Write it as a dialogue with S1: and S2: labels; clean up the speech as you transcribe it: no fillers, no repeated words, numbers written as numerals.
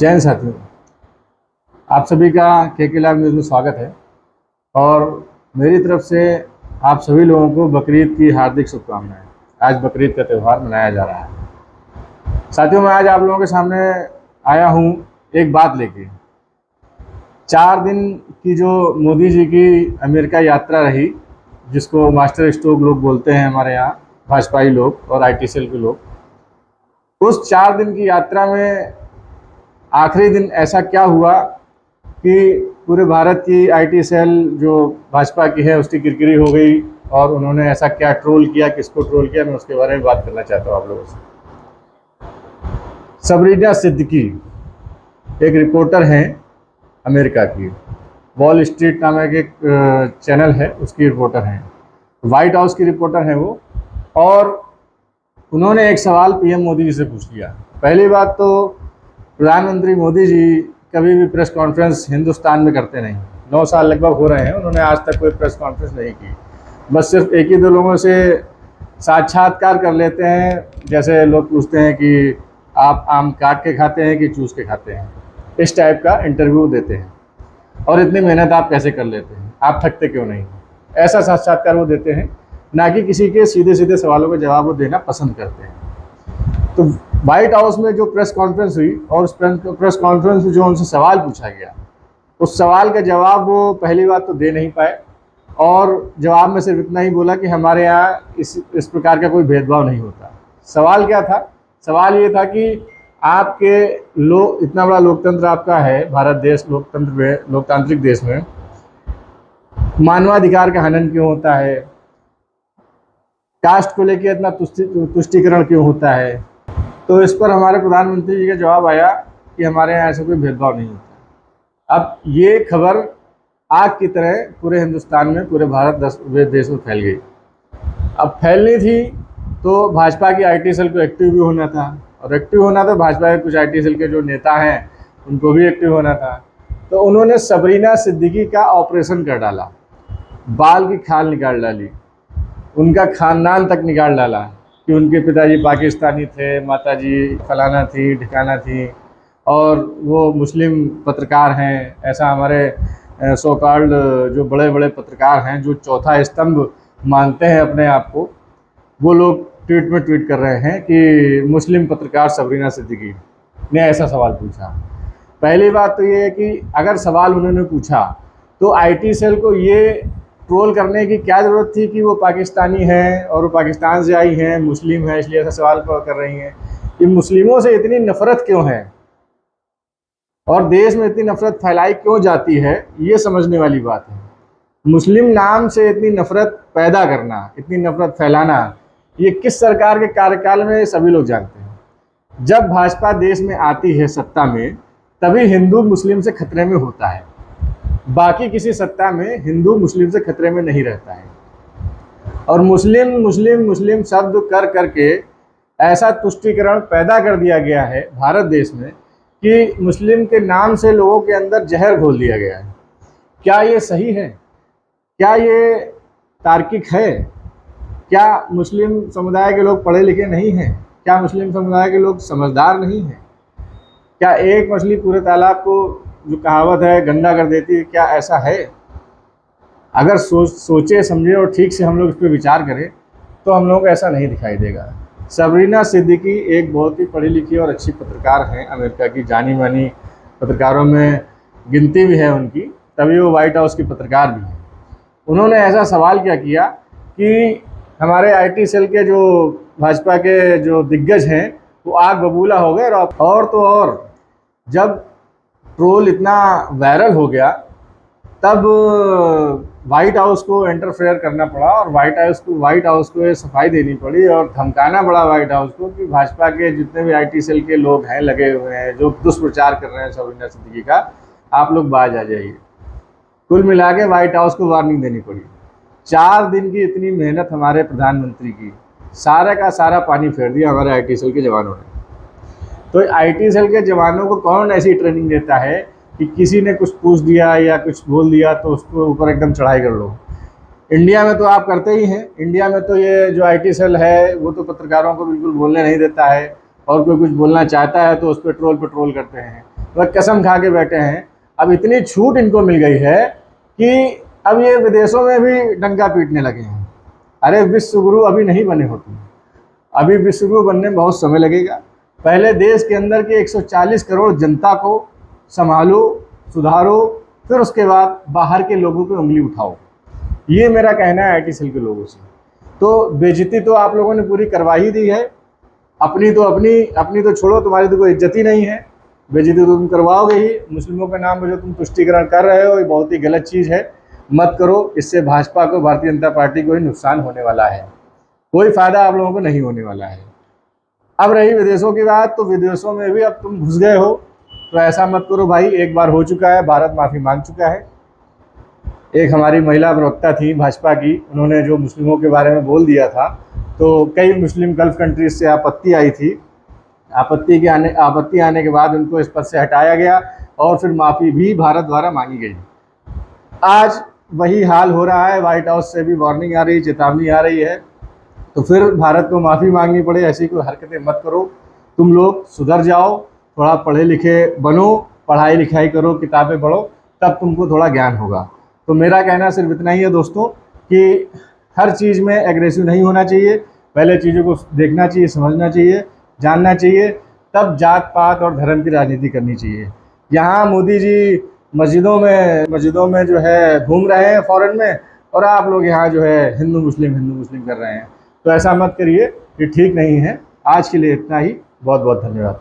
S1: जैन साथियों, आप सभी का के लाइव न्यूज़ में स्वागत है। और मेरी तरफ से आप सभी लोगों को बकरीद की हार्दिक शुभकामनाएं। आज बकरीद का त्यौहार मनाया जा रहा है। साथियों, मैं आज आप लोगों के सामने आया हूं एक बात लेके। 4 दिन की जो मोदी जी की अमेरिका यात्रा रही, जिसको मास्टर स्ट्रोक लोग बोलते हैं हमारे यहाँ, भाजपाई लोग और IT सेल के लोग, उस 4 दिन की यात्रा में आखिरी दिन ऐसा क्या हुआ कि पूरे भारत की IT सेल जो भाजपा की है उसकी किरकिरी हो गई। और उन्होंने ऐसा क्या ट्रोल किया, किसको ट्रोल किया, मैं उसके बारे में बात करना चाहता हूँ आप लोगों से। सबरीना सिद्दीकी एक रिपोर्टर हैं अमेरिका की, वॉल स्ट्रीट नामक एक चैनल है, उसकी रिपोर्टर हैं, व्हाइट हाउस की रिपोर्टर हैं वो। और उन्होंने एक सवाल PM मोदी जी से पूछ लिया। पहली बात तो प्रधानमंत्री मोदी जी कभी भी प्रेस कॉन्फ्रेंस हिंदुस्तान में करते नहीं। 9 साल लगभग हो रहे हैं, उन्होंने आज तक कोई प्रेस कॉन्फ्रेंस नहीं की। बस सिर्फ एक ही दो लोगों से साक्षात्कार कर लेते हैं, जैसे लोग पूछते हैं कि आप आम काट के खाते हैं कि चूस के खाते हैं, इस टाइप का इंटरव्यू देते हैं। और इतनी मेहनत आप कैसे कर लेते हैं, आप थकते क्यों नहीं, ऐसा साक्षात्कार वो देते हैं, ना कि किसी के सीधे सीधे सवालों के जवाब वो देना पसंद करते हैं। तो व्हाइट हाउस में जो प्रेस कॉन्फ्रेंस हुई और उस प्रेस कॉन्फ्रेंस में जो उनसे सवाल पूछा गया, उस सवाल का जवाब वो पहली बात तो दे नहीं पाए। और जवाब में सिर्फ इतना ही बोला कि हमारे यहाँ इस प्रकार का कोई भेदभाव नहीं होता। सवाल क्या था? सवाल ये था कि आपके लोग, इतना बड़ा लोकतंत्र आपका है भारत देश, लोकतांत्रिक देश में मानवाधिकार का हनन क्यों होता है, कास्ट को लेकर इतना तुष्टीकरण क्यों होता है? तो इस पर हमारे प्रधानमंत्री जी का जवाब आया कि हमारे यहाँ ऐसा कोई भेदभाव नहीं होता। अब ये खबर आग की तरह पूरे हिंदुस्तान में, पूरे भारत देश में फैल गई। अब फैलनी थी तो भाजपा की IT सेल को एक्टिव भी होना था, और एक्टिव होना था भाजपा के कुछ IT सेल के जो नेता हैं उनको भी एक्टिव होना था। तो उन्होंने सबरीना सिद्दीकी का ऑपरेशन कर डाला, बाल की खाल निकाल डाली, उनका खानदान तक निकाल डाला कि उनके पिताजी पाकिस्तानी थे, माताजी फलाना थी ठिकाना थी, और वो मुस्लिम पत्रकार हैं। ऐसा हमारे सो कॉल्ड जो बड़े बड़े पत्रकार हैं, जो चौथा स्तंभ मानते हैं अपने आप को, वो लोग ट्वीट कर रहे हैं कि मुस्लिम पत्रकार सबरीना सिद्दीकी ने ऐसा सवाल पूछा। पहली बात तो ये है कि अगर सवाल उन्होंने पूछा तो IT सेल को ये ट्रोल करने की क्या ज़रूरत थी कि वो पाकिस्तानी हैं और वो पाकिस्तान से आई हैं, मुस्लिम हैं, इसलिए ऐसा सवाल कर रही हैं। कि मुस्लिमों से इतनी नफ़रत क्यों है और देश में इतनी नफ़रत फैलाई क्यों जाती है, ये समझने वाली बात है। मुस्लिम नाम से इतनी नफ़रत पैदा करना, इतनी नफ़रत फैलाना, ये किस सरकार के कार्यकाल में सभी लोग जानते हैं। जब भाजपा देश में आती है सत्ता में, तभी हिंदू मुस्लिम से खतरे में होता है, बाकी किसी सत्ता में हिंदू मुस्लिम से खतरे में नहीं रहता है। और मुस्लिम मुस्लिम मुस्लिम शब्द कर करके ऐसा तुष्टीकरण पैदा कर दिया गया है भारत देश में कि मुस्लिम के नाम से लोगों के अंदर जहर घोल दिया गया है। क्या ये सही है? क्या ये तार्किक है? क्या मुस्लिम समुदाय के लोग पढ़े लिखे नहीं हैं? क्या मुस्लिम समुदाय के लोग समझदार नहीं हैं? क्या एक मछली पूरे तालाब को, जो कहावत है, गंदा कर देती है, क्या ऐसा है? अगर सोचे समझे और ठीक से हम लोग इस पर विचार करें तो हम लोगों को ऐसा नहीं दिखाई देगा। सबरीना सिद्दीकी एक बहुत ही पढ़ी लिखी और अच्छी पत्रकार हैं, अमेरिका की जानी मानी पत्रकारों में गिनती भी है उनकी, तभी वो व्हाइट हाउस की पत्रकार भी हैं। उन्होंने ऐसा सवाल क्या किया कि हमारे IT सेल के जो भाजपा के जो दिग्गज हैं वो आग बबूला हो गए। और तो और जब ट्रोल इतना वायरल हो गया तब व्हाइट हाउस को इंटरफेयर करना पड़ा और व्हाइट हाउस को ये सफाई देनी पड़ी और धमकाना पड़ा व्हाइट हाउस को कि भाजपा के जितने भी IT सेल के लोग हैं, लगे हुए हैं, जो दुष्प्रचार कर रहे हैं सबरीना सिद्दीकी का, आप लोग बाज आ जाइए। कुल मिला के व्हाइट हाउस को वार्निंग देनी पड़ी। 4 दिन की इतनी मेहनत हमारे प्रधानमंत्री की, सारा का सारा पानी फेर दिया हमारे IT सेल के जवानों ने। तो IT सेल के जवानों को कौन ऐसी ट्रेनिंग देता है कि किसी ने कुछ पूछ दिया या कुछ बोल दिया तो उसको ऊपर एकदम चढ़ाई कर लो? इंडिया में तो आप करते ही हैं। इंडिया में तो ये जो IT सेल है वो तो पत्रकारों को बिल्कुल बोलने नहीं देता है, और कोई कुछ बोलना चाहता है तो उस पर ट्रोल करते हैं। वह कसम खा के बैठे हैं। अब इतनी छूट इनको मिल गई है कि अब ये विदेशों में भी डंका पीटने लगे हैं। अरे विश्व गुरु अभी नहीं बने हो तुम, अभी विश्व गुरु बनने में बहुत समय लगेगा। पहले देश के अंदर के 140 करोड़ जनता को संभालो, सुधारो, फिर उसके बाद बाहर के लोगों पे उंगली उठाओ। ये मेरा कहना है IT सेल के लोगों से। तो बेइज्जती तो आप लोगों ने पूरी करवा ही दी है, अपनी तो छोड़ो, तुम्हारी तो कोई इज्जत ही नहीं है। बेइज्जती तो तुम करवाओगे ही। मुस्लिमों के नाम पर जो तुम तुष्टीकरण कर रहे हो ये बहुत ही गलत चीज़ है, मत करो। इससे भाजपा को, भारतीय जनता पार्टी को ही नुकसान होने वाला है, कोई फ़ायदा आप लोगों को नहीं होने वाला है। अब रही विदेशों की बात, तो विदेशों में भी अब तुम घुस गए हो, तो ऐसा मत करो भाई। एक बार हो चुका है, भारत माफ़ी मांग चुका है। एक हमारी महिला प्रवक्ता थी भाजपा की, उन्होंने जो मुस्लिमों के बारे में बोल दिया था, तो कई मुस्लिम गल्फ़ कंट्रीज से आपत्ति आई थी। आपत्ति आने के बाद उनको इस पद से हटाया गया और फिर माफ़ी भी भारत द्वारा मांगी गई। आज वही हाल हो रहा है, व्हाइट हाउस से भी वार्निंग आ रही, चेतावनी आ रही है, तो फिर भारत को माफ़ी मांगनी पड़े। ऐसी कोई हरकतें मत करो, तुम लोग सुधर जाओ, थोड़ा पढ़े लिखे बनो, पढ़ाई लिखाई करो, किताबें पढ़ो, तब तुमको थोड़ा ज्ञान होगा। तो मेरा कहना सिर्फ इतना ही है दोस्तों कि हर चीज़ में एग्रेसिव नहीं होना चाहिए, पहले चीज़ों को देखना चाहिए, समझना चाहिए, जानना चाहिए, तब जात पात और धर्म की राजनीति करनी चाहिए। यहाँ मोदी जी मस्जिदों में जो है घूम रहे हैं फॉरेन में, और आप लोग यहाँ जो है हिंदू मुस्लिम कर रहे हैं। तो ऐसा मत करिए, ये ठीक नहीं है। आज के लिए इतना ही, बहुत बहुत धन्यवाद।